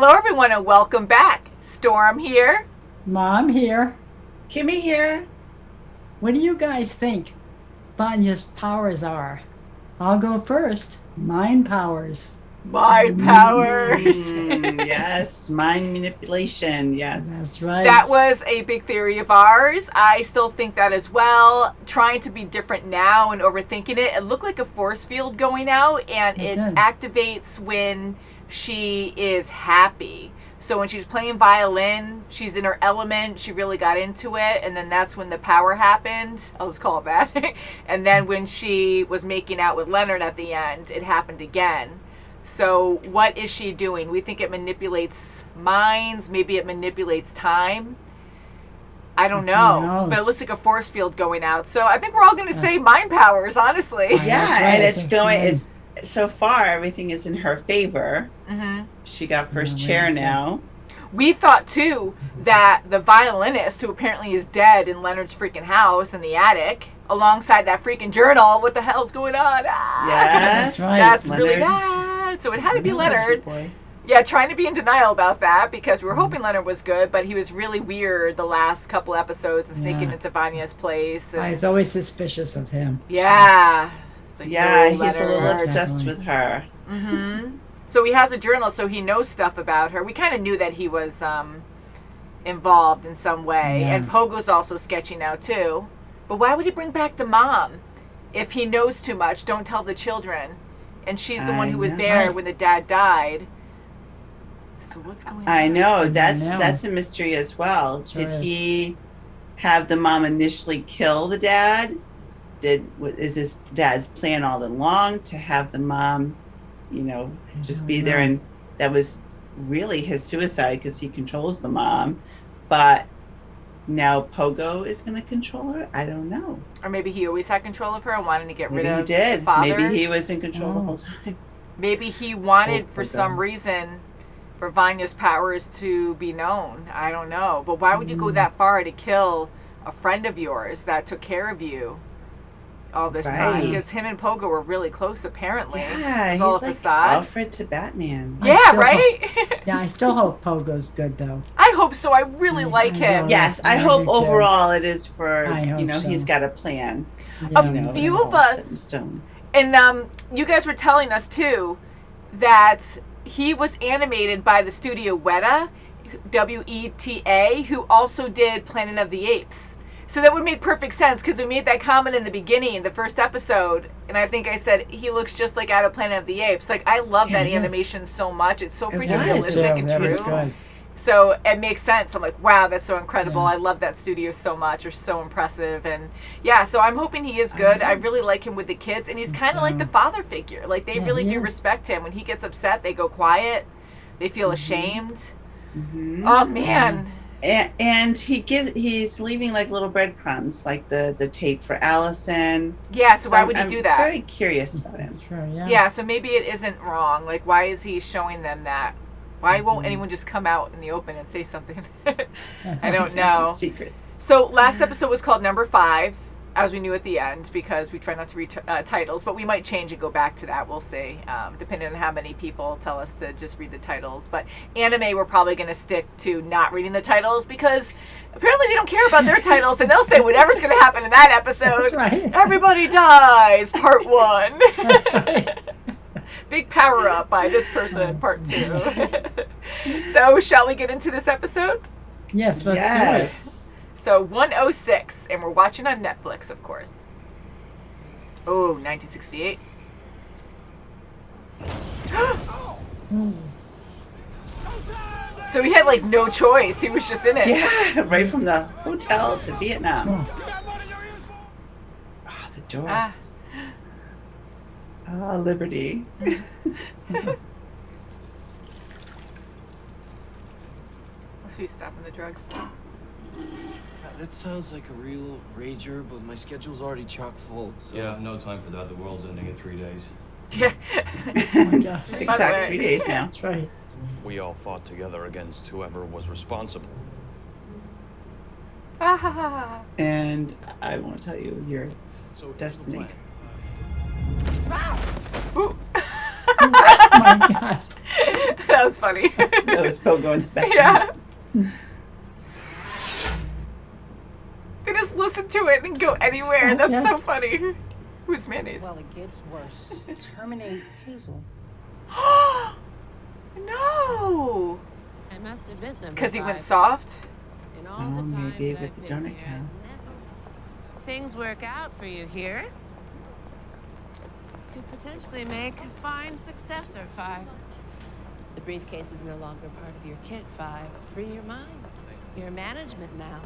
Hello, everyone, and welcome back. Storm here. Mom here. Kimmy here. What do you guys think Vanya's powers are? I'll go first. Mind powers. Mind powers. Yes, mind manipulation. Yes. That's right. That was a big theory of ours. I still think that as well. Trying to be different now and overthinking it. It looked like a force field going out, and it activates when she is happy. So when she's playing violin, she's in her element, she really got into it, and then that's when the power happened. I'll just call it that. And then when she was making out with Leonard at the end, it happened again. So what is she doing? We think it manipulates minds, maybe it manipulates time. I don't know, but it looks like a force field going out. So I think we're all going to say mind powers, honestly. Yeah, and it's going, it's so far everything is in her favor. Mm-hmm. She got first chair now. We thought too that the violinist, who apparently is dead in Leonard's freaking house in the attic, alongside that freaking journal, what the hell's going on? Yes, that's really bad. So it had to be Leonard. Yeah, trying to be in denial about that because we were hoping Leonard was good, but he was really weird the last couple episodes and sneaking into Vanya's place. I was always suspicious of him. Yeah. Like, yeah, he's a little obsessed with her. Mm-hmm. So he has a journal, so he knows stuff about her. We kind of knew that he was involved in some way. Yeah. And Pogo's also sketchy now, too. But why would he bring back the mom? If he knows too much, don't tell the children. And she's the one who was there when the dad died. So what's going on? I know. That's a mystery as well. Sure Did he have the mom initially kill the dad? Is this dad's plan all along to have the mom, just be there? And that was really his suicide because he controls the mom. But now Pogo is going to control her? I don't know. Or maybe he always had control of her and wanted to get rid of the father. Maybe he was in control the whole time. Maybe he wanted, for some reason, for Vanya's powers to be known. I don't know. But why would you go that far to kill a friend of yours that took care of you all this time? Because him and Pogo were really close, apparently. Yeah, he's like facade. Alfred to Batman. Yeah, right? I still hope Pogo's good, though. I hope so. I really like him. Yes, I hope overall it is for, so. He's got a plan. Yeah. A few of us, and you guys were telling us, too, that he was animated by the studio Weta, W-E-T-A, who also did Planet of the Apes. So that would make perfect sense because we made that comment in the beginning, in the first episode, and I think I said he looks just like out of Planet of the Apes. Like, I love that animation so much. It's so freaking realistic and true. So it makes sense. I'm like, wow, that's so incredible. I love that studio so much. They're so impressive. And yeah, so I'm hoping he is good. I really like him with the kids, and he's kind of like the father figure. Like, they really do respect him. When he gets upset, they go quiet. They feel ashamed. Oh, man. And he's leaving like little breadcrumbs, like the tape for Allison. Yeah, so why would he do that? I'm very curious about him. True, yeah, so maybe it isn't wrong. Like, why is he showing them that? Why won't anyone just come out in the open and say something? I don't know. Secrets. So last episode was called Number 5, as we knew at the end, because we try not to read titles, but we might change and go back to that. We'll see, depending on how many people tell us to just read the titles. But anime, we're probably going to stick to not reading the titles because apparently they don't care about their titles, and they'll say whatever's going to happen in that episode. That's right. Everybody dies, part 1. That's right. Big power up by this person, part 2. So, shall we get into this episode? Yes, let's do it. So, 106, and we're watching on Netflix, of course. Oh, 1968. So he had, like, no choice. He was just in it. Yeah, right from the hotel to Vietnam. Oh, the doors. Liberty. She's stopping the drugs. That sounds like a real rager, but my schedule's already chock full. So. Yeah, no time for that. The world's ending in 3 days. Yeah. Oh my gosh. TikTok 3 days now. That's right. We all fought together against whoever was responsible. And I won't tell you your destiny. Ooh. Oh my gosh. That was funny. That was Pogo in the back. Yeah. They just listen to it and go anywhere. That's Yeah. so funny. Who's mayonnaise? Well, it gets worse. Terminate Hazel. No. I must admit, number Because he went 5, soft? in all Oh, the time maybe that with I've the been donut here, cow. things work out for you here. Could potentially make a fine successor, 5. The briefcase is no longer part of your kit, 5. Free your mind. Your management now.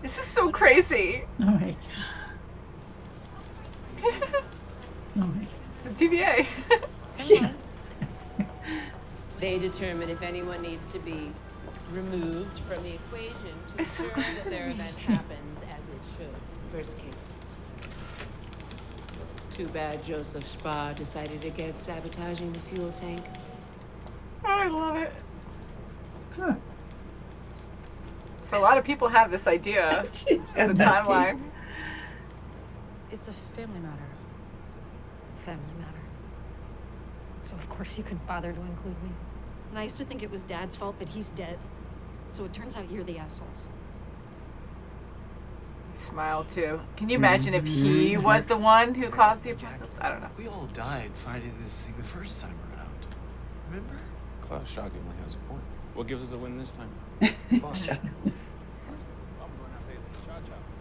This is so crazy. Oh my god. Oh my. It's a TVA. Yeah. They determine if anyone needs to be removed from the equation to It's so ensure that their fascinating. event happens as it should. First case. Too bad Joseph Spa decided against sabotaging the fuel tank. I love it. Huh. So a lot of people have this idea. She's got The that timeline. piece. It's a family matter. Family matter. So of course you couldn't bother to include me. And I used to think it was Dad's fault, but he's dead. So it turns out you're the assholes. He smiled too. Can you imagine if he was the one who caused the apocalypse? I don't know. We all died fighting this thing the first time around. Remember? Klaus shockingly has a point. What gives us a win this time? Shut up.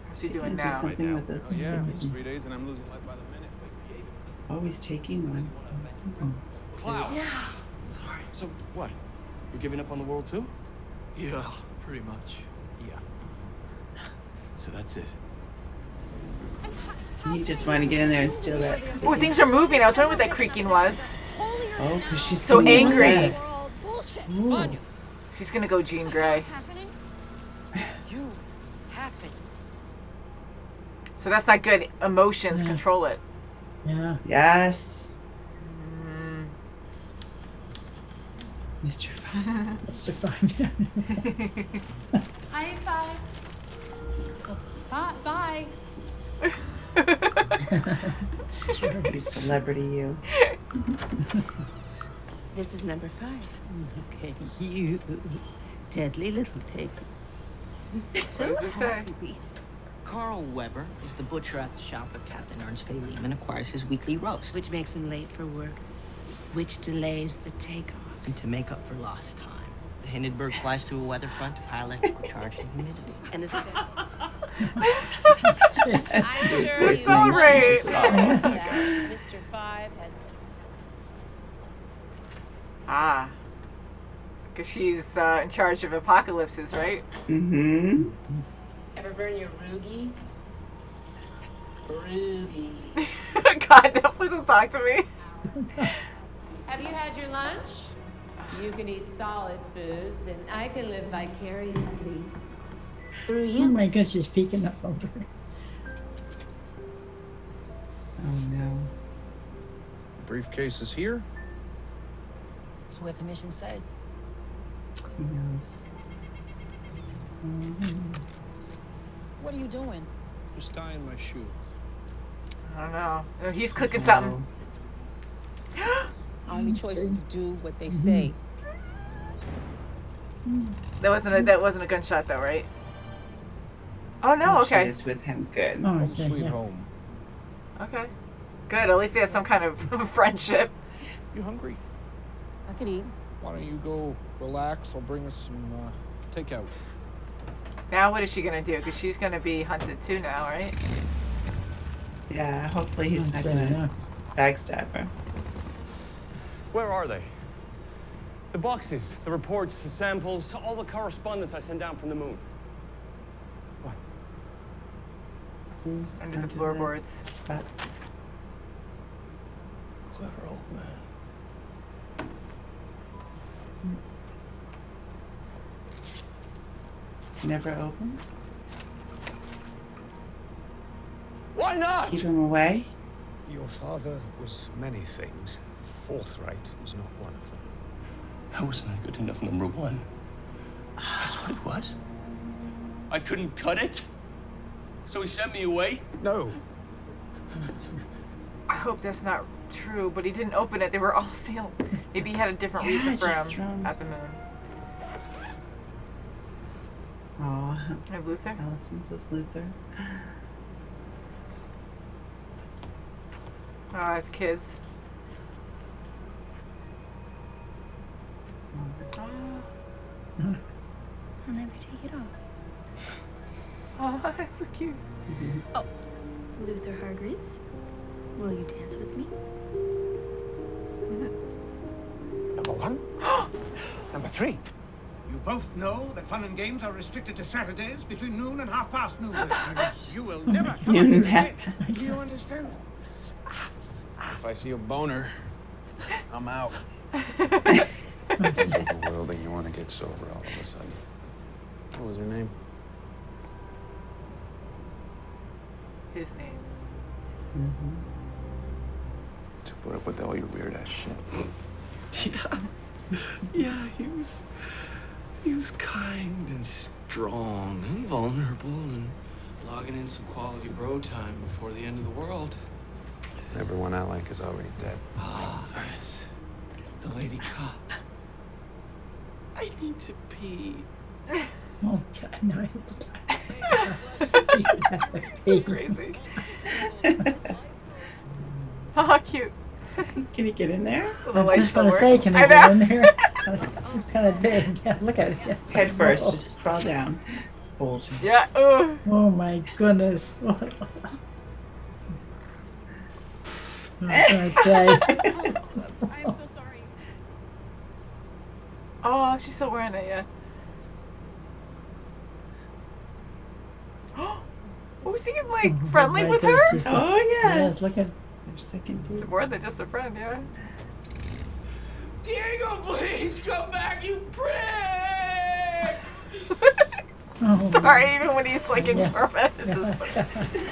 What's he She doing can do now? something with this. Oh, yeah, 3 days and I'm losing life by the minute. Oh, he's taking one. Klaus! Sorry. So what? You're giving up on the world too? Yeah, pretty much. Yeah. So that's it. You just want to get in there and steal that. Oh, things are moving. I was wondering what that creaking was. Oh, because she's So getting angry. upset. Vanya, She's gonna go Jean Grey. you happen. So that's not good. Emotions control it. Yeah. Yes. Mr. Fine. That's the fun. High five. Bye. You celebrity, you. This is number 5. Okay, you deadly little pig. What does it say? Carl Weber is the butcher at the shop where Captain Ernst A. Lehman acquires his weekly roast. Which makes him late for work. Which delays the takeoff. And to make up for lost time, the Hindenburg flies through a weather front of high electrical charge and humidity. And the It's- I'm sure We you celebrate. know that Mr. 5 has Ah. Because she's in charge of apocalypses, right? Mm-hmm. ever burn your Ruby? Ruby. God, no, please don't talk to me. Have you had your lunch? You can eat solid foods, and I can live vicariously through Oh you. my god, she's peeking up over. Oh, no. The briefcase is here. That's what commission said. He knows. What are you doing? Just tying my shoe. I don't know. Oh, he's cooking something. Only choice is to do what they say. That wasn't a gunshot though, right? Oh no, She okay. is with him. Good. Oh, Home okay, sweet yeah. home. Okay. Good. At least they have some kind of friendship. You hungry? I could eat. Why don't you go relax? I'll bring us some takeout. Now what is she gonna do? Because she's gonna be hunted too now, right? Yeah, hopefully he's not Okay, going yeah. to backstab her. Where are they? The boxes, the reports, the samples, all the correspondence I sent down from the moon. What? Under the Onto floorboards. Spot. Clever old man. Never open. Why not? Keep him away. Your father was many things. Forthright was not one of them. I wasn't good enough, number one. That's what it was. I couldn't cut it. So he sent me away. No. I hope that's not true, but he didn't open it. They were all sealed. Maybe he had a different Yeah, reason for just him thrown- at the moon. Oh, I have Luther. Allison was Luther. Oh, as kids. Oh, I'll never take it off. oh, that's so cute. Oh, Luther Hargreaves, will you dance with me? Number 1. Number 3. You both know that fun and games are restricted to Saturdays between noon and noon. You will never come Noon and here again. Do you understand? If I see a boner, I'm out. The world and you want to get sober all of a sudden. What was her name? His name. To put up with all your weird ass shit. Yeah, he was kind and strong and vulnerable and logging in some quality bro time before the end of the world. Everyone I like is already dead. Ah, yes. The lady cop. I need to pee. Oh God, no, I have to die. That's a So crazy. Oh, cute. Can he get in there? Well, the I was lights just gonna don't say, work. can I I get know. in there? It's just kind of big. Yeah, look at it. It's Head like, first, whoa. just crawl down. Bulging. Yeah. Oh. Oh my goodness. What was I gonna say? I'm so sorry. Oh, she's still wearing it, yeah. Oh, was he like friendly Like with this, her? just like- Oh, yes. Yes, look at. Their second It's date. more than just a friend, yeah. Diego, please come back, you prick! Oh, Sorry, even when he's like in Yeah. torment, it's just funny.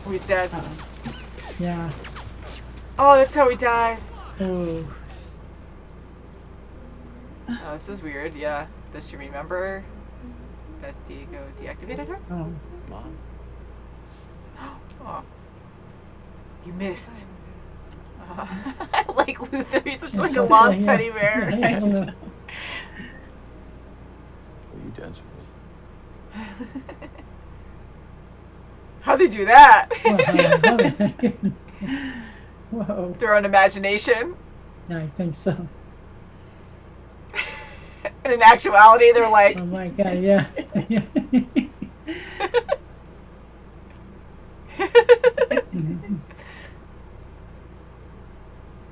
Oh, he's dead. Yeah. Oh, that's how he died. Oh. Oh, this is weird, yeah. Does she remember that Diego deactivated her? Oh. Mom? Oh. You missed. I like Luther. He's such like a lost teddy bear. Yeah, I don't know. Will you dance with me? How'd they do that? Whoa. Their own imagination. Yeah, I think so. And in actuality, they're like, Oh my God, yeah.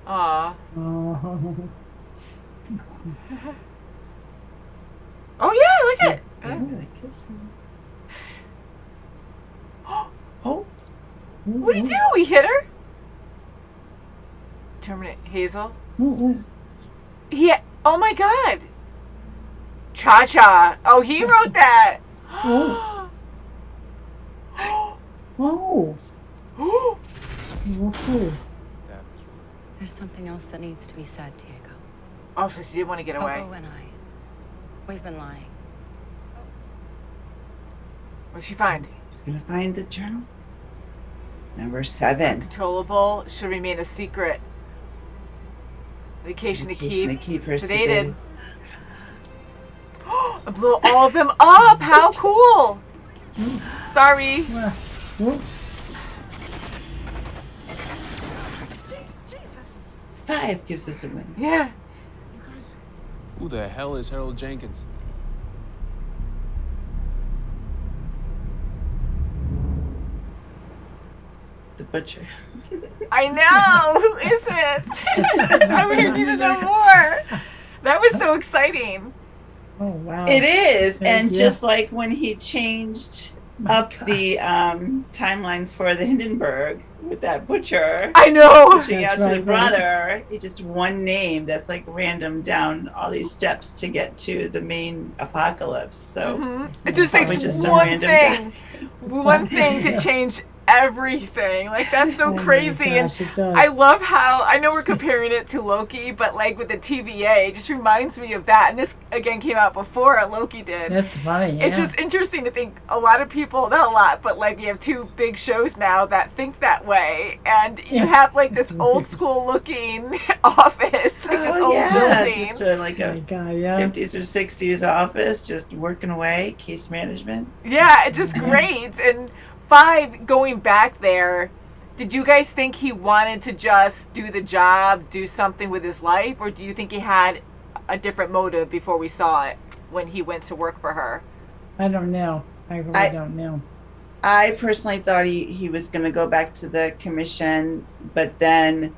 aw. Oh. Oh yeah, look at. They kiss him. Oh, What'd he do? He hit her? Terminate Hazel. He. Oh my God. Cha Cha. Oh, he wrote that. Oh. Oh. Oh. There's something else that needs to be said, Diego. Oh, so she didn't want to get away. Pogo and I, we've been lying. What'd she find? he's gonna find the journal. Number 7. Uncontrollable should remain a secret. Medication to keep her sedated. I blew all of them up. How cool! Sorry. Oh. 5 gives us a win. Yeah. Who the hell is Harold Jenkins? The butcher. I know. Who is it? I really need to know more. That was so exciting. Oh wow. It is, and Yeah. just like when he changed up the timeline for the Hindenburg with that butcher. I know. Switching out to the brother, he just one name that's like random down all these steps to get to the main apocalypse. So It just takes probably just a one random thing. guy. One thing to change everything. Like, that's so Oh my crazy. gosh, And it does. I love how, I know we're comparing it to Loki, but like with the TVA, it just reminds me of that. And this, again, came out before Loki did. That's funny. Yeah. It's just interesting to think a lot of people, not a lot, but like you have two big shows now that think that way. And you have like this old school looking office, like this old building. Just like a God, yeah. 50s or 60s office, just working away, case management. Yeah, it's just great. And 5, going back there, did you guys think he wanted to just do the job, do something with his life, or do you think he had a different motive before we saw it when he went to work for her? I don't know. I really don't know. I personally thought he was going to go back to the commission, but then,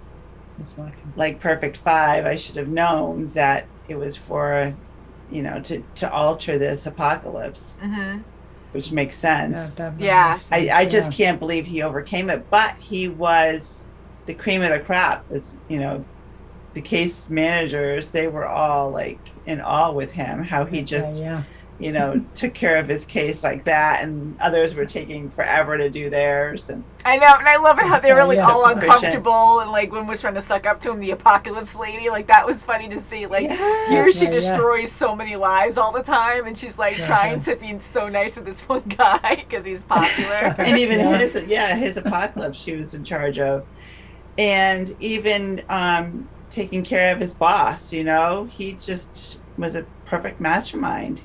like Perfect 5, I should have known that it was for, to alter this apocalypse. Mm-hmm. Which makes sense. Yeah. I just can't believe he overcame it. But he was the cream of the crop. As the case managers, they were all like in awe with him. How he just, took care of his case like that, and others were taking forever to do theirs. And I know, and I love it how they were like all Suspicious. uncomfortable, and like when was trying to suck up to him, the apocalypse lady, like that was funny to see. Like here she destroys so many lives all the time, and she's like trying to be so nice to this one guy because he's popular. And even his apocalypse she was in charge of, and even taking care of his boss. He just was a perfect mastermind.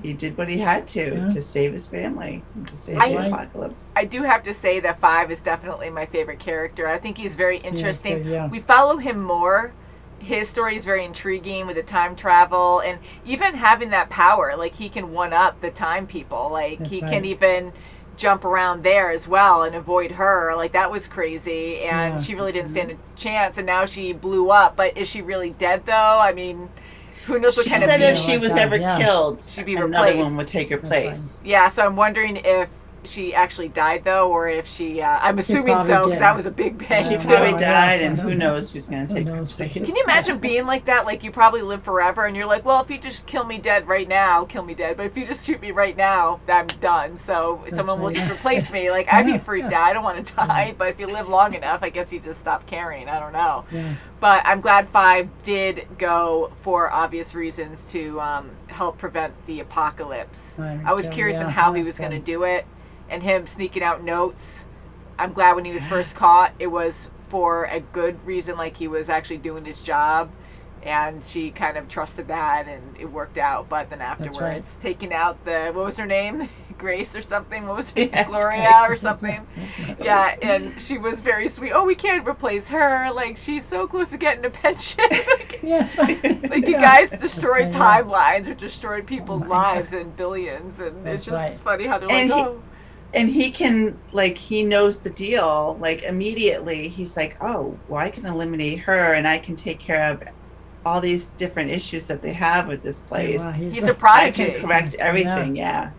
He did what he had to save his family, to save the apocalypse. I do have to say that 5 is definitely my favorite character. I think he's very interesting. Yeah. We follow him more. His story is very intriguing with the time travel, and even having that power, like he can one-up the time people. Like he can even jump around there as well and avoid her. Like that was crazy, and she really didn't stand a chance, and now she blew up. But is she really dead though? I mean, who knows what She kind said of if she was ever killed, she'd be another replaced. one would take her place. Yeah, so I'm wondering if she actually died though, or if she I'm assuming so, because that was a big bang. She too. probably died, and who knows who's going to take her place. Can you imagine being like that? Like you probably live forever, and you're like, well, if you just kill me dead right now, kill me dead. But if you just shoot me right now, I'm done. So someone will just replace me. Like I'd be freaked out. I don't want to die. But if you live long enough, I guess you just stop caring. I don't know. Yeah. But I'm glad 5 did go for obvious reasons to help prevent the apocalypse. I was curious on how he was going to do it, and him sneaking out notes. I'm glad when he was first caught, it was for a good reason, like he was actually doing his job, and she kind of trusted that, and it worked out. But then afterwards, taking out what was her name? Grace or something? What was her name? Gloria or something? Yeah, and she was very sweet. Oh, we can't replace her. Like, she's so close to getting a pension. Like, you guys destroyed timelines or destroyed people's lives and billions, and it's just funny how they're and he can, like, he knows the deal. Like, immediately, he's like, oh, well, I can eliminate her, and I can take care of all these different issues that they have with this place. Wow, he's a prodigy. I can correct everything, yeah.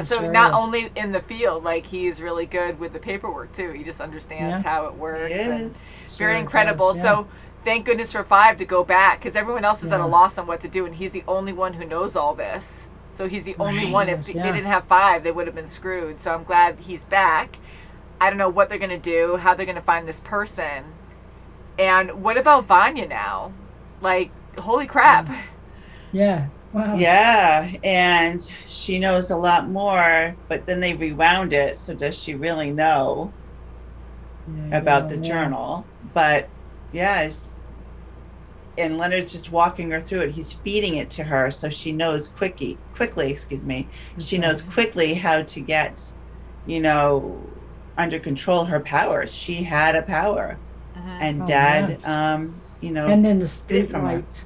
So not only in the field, like he's really good with the paperwork too. He just understands how it works. And very incredible. So thank goodness for 5 to go back, because everyone else is at a loss on what to do, and he's the only one who knows all this. So he's the only one. If they didn't have 5, they would have been screwed. So I'm glad he's back. I don't know what they're going to do, how they're going to find this person. And what about Vanya now? Like, holy crap. Yeah. Wow. Yeah, and she knows a lot more, but then they rewound it. So does she really know about the journal? But and Leonard's just walking her through it. He's feeding it to her, so she knows quickly. She knows quickly how to get, under control her powers. She had a power, and Dad, and then the streetlights.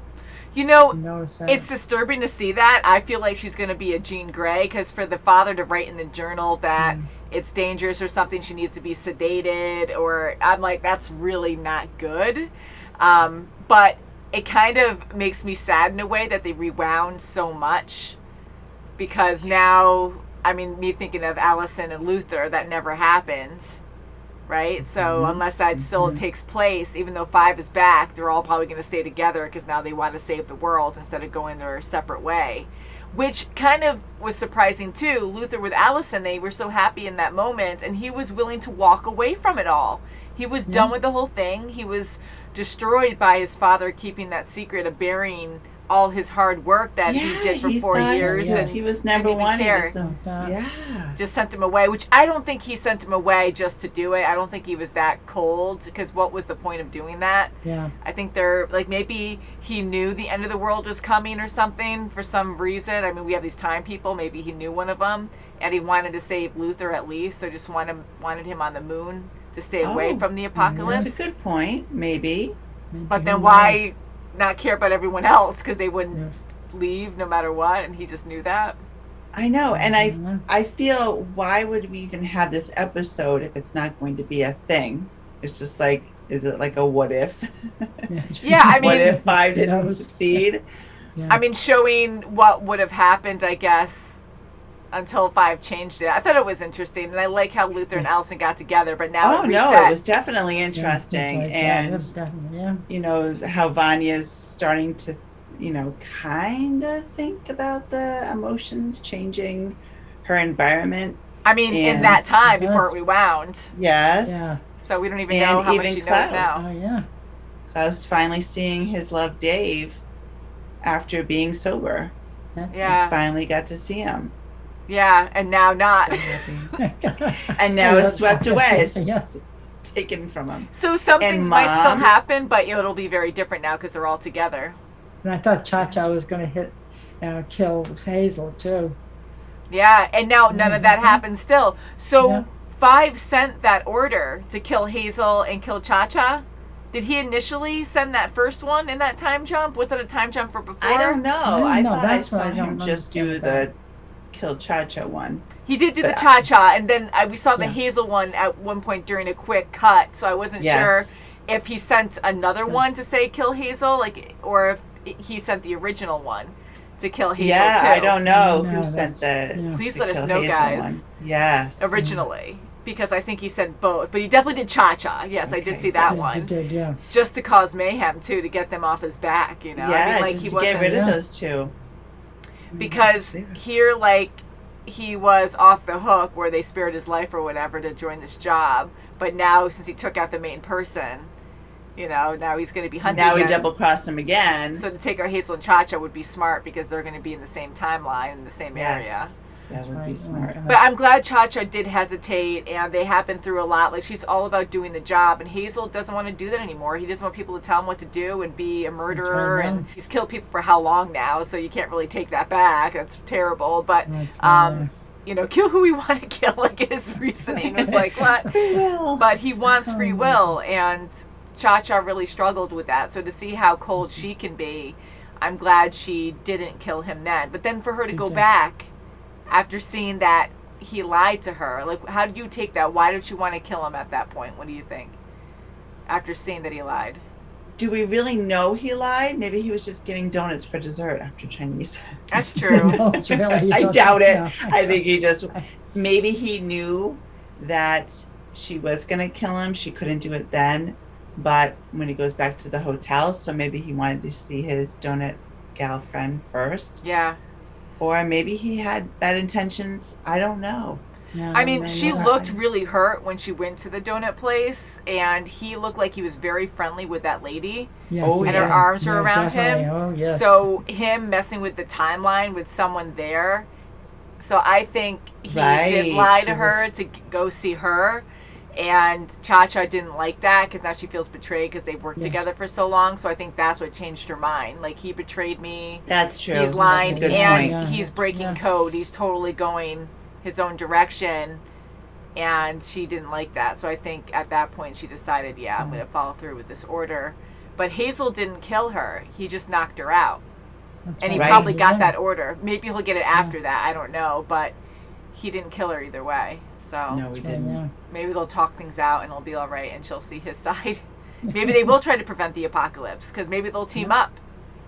It's disturbing to see that. I feel like she's going to be a Jean Grey, because for the father to write in the journal that it's dangerous or something, she needs to be sedated, or I'm like, that's really not good. But it kind of makes me sad in a way that they rewound so much, because now, I mean, me thinking of Allison and Luther, that never happened. right? So unless that still takes place, even though 5 is back, they're all probably going to stay together because now they want to save the world instead of going their separate way, which kind of was surprising too. Luther with Allison, they were so happy in that moment, and he was willing to walk away from it all. He was done with the whole thing. He was destroyed by his father keeping that secret of burying all his hard work that he did for 4 years, and he was number one. Just sent him away, which I don't think he sent him away just to do it. I don't think he was that cold, because what was the point of doing that? I think they're like, maybe he knew the end of the world was coming or something for some reason. I mean, we have these time people. Maybe he knew one of them, and he wanted to save Luther at least, so just wanted him on the moon to stay away from the apocalypse. That's a good point. Maybe but then why not care about everyone else, because they wouldn't leave no matter what, and he just knew that. I know, and I feel, why would we even have this episode if it's not going to be a thing? It's just like, is it like a what if? I mean, what if 5 didn't succeed? I mean, showing what would have happened, I guess, until 5 changed it. I thought it was interesting, and I like how Luther and Allison got together, but now it was definitely interesting. You know, how Vanya's starting to, you know, kind of think about the emotions changing her environment. I mean, in that time before it rewound. So we don't even know how much she knows now. Klaus finally seeing his love Dave after being sober. We finally got to see him. And now not. And now it's swept away. It's taken from him. So some things might still happen, but it'll be very different now because they're all together. And I thought Cha-Cha was going to kill Hazel too. And now none of that happened still. So 5 sent that order to kill Hazel and kill Cha-Cha. Did he initially send that first one in that time jump? Was it a time jump for before? I don't know. I thought I saw him just do the kill Cha-Cha one. He did do the Cha-Cha, and then we saw the Hazel one at one point during a quick cut, so I wasn't sure if he sent another one to say kill Hazel, or if he sent the original one to kill Hazel too. I don't know who sent the Please let us know, guys. One. Originally. Because I think he sent both, but he definitely did Cha-Cha. Yes, I did see that one. He did, just to cause mayhem too, to get them off his back, you know. I mean, just to get rid of those two. Because here, he was off the hook where they spared his life or whatever to join this job, but now since he took out the main person, you know, now he's going to be hunting. Now we double-crossed him again. So to take our Hazel and Cha-Cha would be smart because they're going to be in the same timeline in the same area. That would be smart. But I'm glad Cha-Cha did hesitate, and they have been through a lot. Like, she's all about doing the job, and Hazel doesn't want to do that anymore. He doesn't want people to tell him what to do and be a murderer, and he's killed people for how long now, so you can't really take that back. That's terrible. But, you know, kill who we want to kill, like his reasoning was like, what? But he wants free will, and Cha-Cha really struggled with that. So to see how cold she can be, I'm glad she didn't kill him then. But then for her to go back after seeing that he lied to her, like, how did you take that? Why did you want to kill him at that point? What do you think? After seeing that he lied. Do we really know he lied? Maybe he was just getting donuts for dessert after Chinese. That's true. I doubt it. I think he just, maybe he knew that she was going to kill him. She couldn't do it then. But when he goes back to the hotel, so maybe he wanted to see his donut gal friend first. Or maybe he had bad intentions. I don't know. I mean, she looked really hurt when she went to the donut place, and he looked like he was very friendly with that lady. And her arms were around him. So him messing with the timeline with someone there. So I think he did lie to her to go see her. And Cha-Cha didn't like that because now she feels betrayed because they've worked together for so long. So I think that's what changed her mind. Like, he betrayed me. That's true. He's lying, and he's breaking code. He's totally going his own direction, and she didn't like that. So I think at that point she decided, I'm going to follow through with this order. But Hazel didn't kill her. He just knocked her out. And he probably got that order. Maybe he'll get it after that. I don't know. But he didn't kill her either way. So no, he didn't. Maybe they'll talk things out and it'll be all right, and she'll see his side. Maybe they will try to prevent the apocalypse, because maybe they'll team up.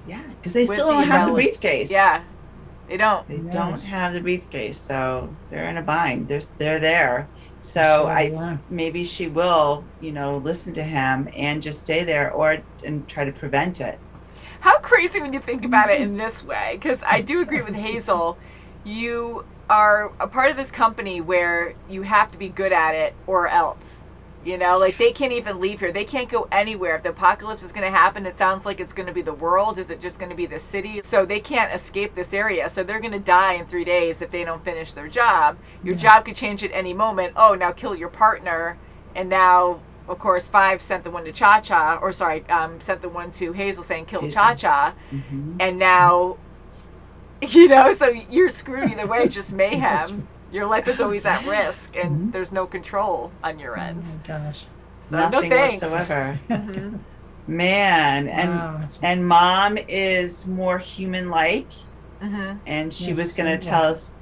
Because they still don't have the briefcase. They don't. They don't have the briefcase, so they're in a bind. They're there. So Sure, maybe she will, listen to him and just stay there and try to prevent it. How crazy when you think about it in this way, because I do agree with Hazel. You are a part of this company where you have to be good at it or else. Like they can't even leave here. They can't go anywhere. If the apocalypse is going to happen, it sounds like it's going to be the world. Is it just going to be the city? So they can't escape this area. So they're going to die in 3 days if they don't finish their job. Your job could change at any moment. Oh, now kill your partner. And now, of course, 5 sent the one to Cha-Cha, or sorry, sent the one to Hazel saying kill Cha-Cha. Mm-hmm. And now, so you're screwed either way. It's just mayhem. Your life is always at risk, and there's no control on your end. Oh my gosh. So nothing no thanks. whatsoever. Man, and Mom is more human-like, and she was going to tell us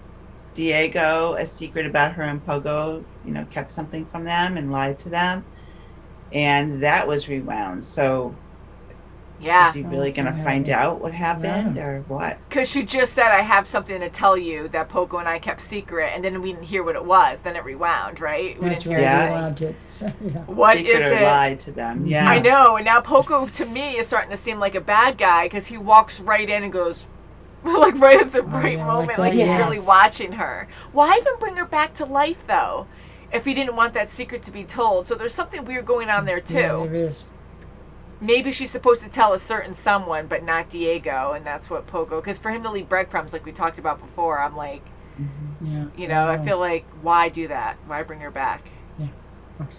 Diego a secret about her and Pogo, kept something from them and lied to them, and that was rewound. So is he really going to find out what happened or what? Because she just said, I have something to tell you that Pogo and I kept secret, and then we didn't hear what it was. Then it rewound, right? That's right. What secret is or it? Lied to them. Yeah, I know. And now Pogo, to me, is starting to seem like a bad guy because he walks right in and goes, like right at the right moment, like he's really watching her. Why even bring her back to life, though, if he didn't want that secret to be told? So there's something weird going on there, too. Yeah, there is. Maybe she's supposed to tell a certain someone, but not Diego, and that's what Pogo. Because for him to leave breadcrumbs, like we talked about before, I'm like, I feel like, why do that? Why bring her back?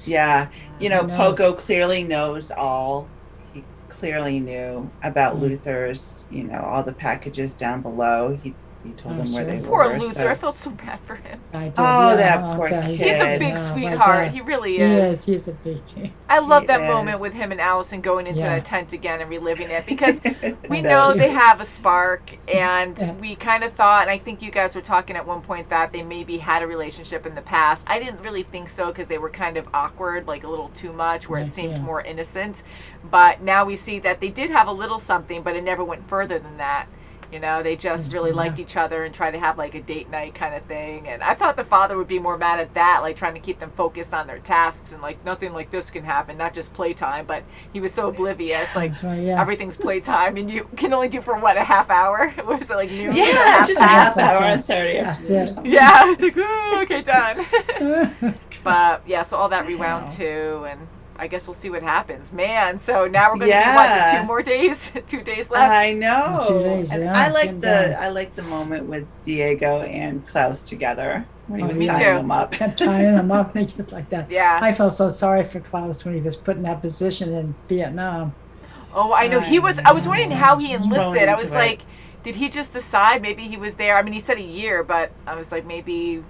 Yeah, Pogo clearly knows all. He clearly knew about Luther's, all the packages down below. He told them where they were. Poor Luther. I felt so bad for him. That poor kid. He's a big sweetheart. He really is. He's a big kid. I love that moment with him and Allison going into that tent again and reliving it because we know they have a spark, and we kind of thought, and I think you guys were talking at one point that they maybe had a relationship in the past. I didn't really think so because they were kind of awkward, like a little too much, where it seemed more innocent. But now we see that they did have a little something, but it never went further than that. They just really liked each other and tried to have like a date night kind of thing. And I thought the father would be more mad at that, like trying to keep them focused on their tasks and like nothing like this can happen, not just playtime. But he was so oblivious, like everything's playtime and you can only do for what, a half hour? What is it, like noon? Yeah, just a half hour on Saturday afternoon or something. Yeah, it's like, oh, okay, done. But yeah, so all that rewound too, and I guess we'll see what happens. Man, so now we're going to be 2 more days? 2 days left? I know. 2 days, and I like the moment with Diego and Klaus together when he was tying them up. Kept tying them up and just like that. Yeah. I felt so sorry for Klaus when he was put in that position in Vietnam. Oh, I know. I was wondering how he enlisted. I was like, did he just decide? Maybe he was there. I mean, he said a year, but I was like, maybe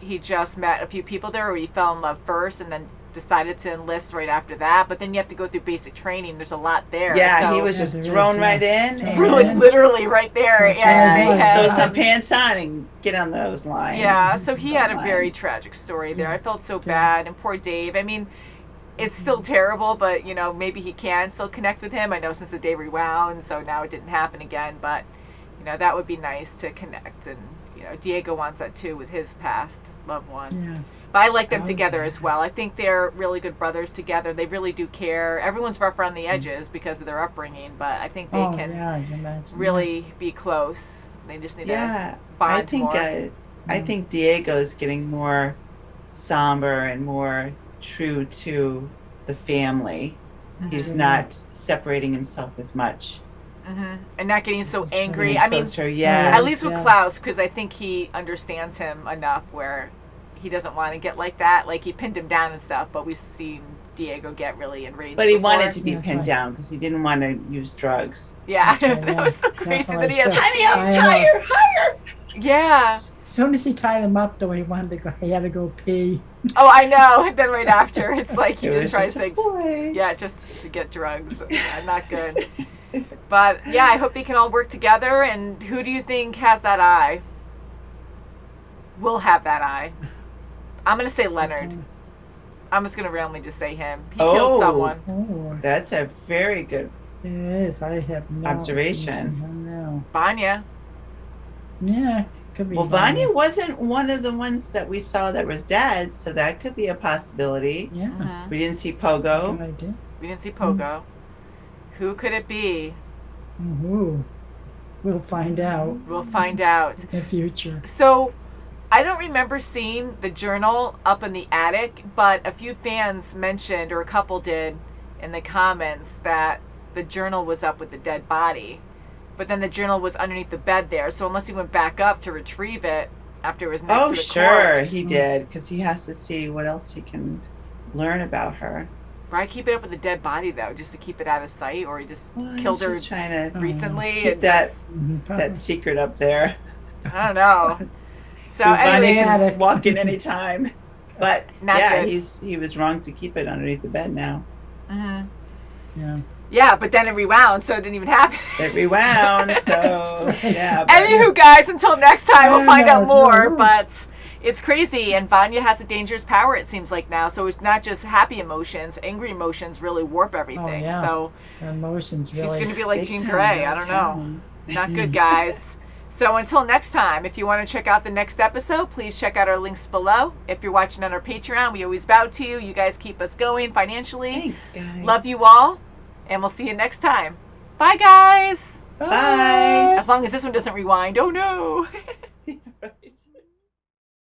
he just met a few people there, or he fell in love first and then decided to enlist right after that. But then you have to go through basic training. There's a lot there. Yeah, so he was just thrown right in. Really, literally right there. And throw some pants on and get on those lines. Yeah, so he had a very tragic story there. I felt so bad. And poor Dave. I mean, it's still terrible, but, maybe he can still connect with him. I know since the day rewound, so now it didn't happen again. But, that would be nice to connect. And, Diego wants that too with his past loved one. Yeah. But I like them together as well. I think they're really good brothers together. They really do care. Everyone's rough around the edges because of their upbringing, but I think they can really be close. They just need to bond more. I think Diego's getting more somber and more true to the family. He's not separating himself as much. Mm-hmm. And not getting so angry. Closer, at least with Klaus, because I think he understands him enough where he doesn't want to get like that. Like, he pinned him down and stuff, but we've seen Diego get really enraged. But he wanted to be pinned down because he didn't want to use drugs. Yeah, that was so crazy that he has. Tie me up, higher. Yeah. As soon as he tied him up, though, he had to go pee. Oh, I know. And then right after, it's like he just tries to, just to get drugs. Not good. But yeah, I hope they can all work together. And who do you think has that eye? Will have that eye. I'm going to say Leonard. I'm just going to randomly just say him. He killed someone. Oh. That's a very good It is. I have no observation. No. Vanya. Yeah, Could be Well, Vanya wasn't one of the ones that we saw that was dead, so that could be a possibility. Yeah. We didn't see Pogo. Good idea. We didn't see Pogo. Who could it be? Ooh. We'll find out We'll find out. in the future. So, I don't remember seeing the journal up in the attic, but a few fans mentioned, or a couple did, in the comments that the journal was up with the dead body. But then the journal was underneath the bed there, so unless he went back up to retrieve it after it was next to the sure, corpse. he did, because he has to see what else he can learn about her. Why keep it up with the dead body though, just to keep it out of sight, or he just killed her trying to recently keep and that just, that secret up there. I don't know. So Vanya anyways, can walk in any time, but Not yeah, good. he was wrong to keep it underneath the bed now. Yeah. yeah, but then it rewound, so it didn't even happen. It rewound, so yeah. But Anywho, guys, until next time, we'll I find know, out it's more. really But it's crazy, and Vanya has a dangerous power, it seems like now. So it's not just happy emotions; angry emotions really warp everything. yeah. So Her emotions she's really. going to be like Big Jean time, Grey. I big don't know. time. Not good, guys. So until next time, if you want to check out the next episode, please check out our links below. If you're watching on our Patreon, we always bow to you. You guys keep us going financially. Thanks, guys. Love you all, and we'll see you next time. Bye, guys. Bye. As long as this one doesn't rewind. Oh, no.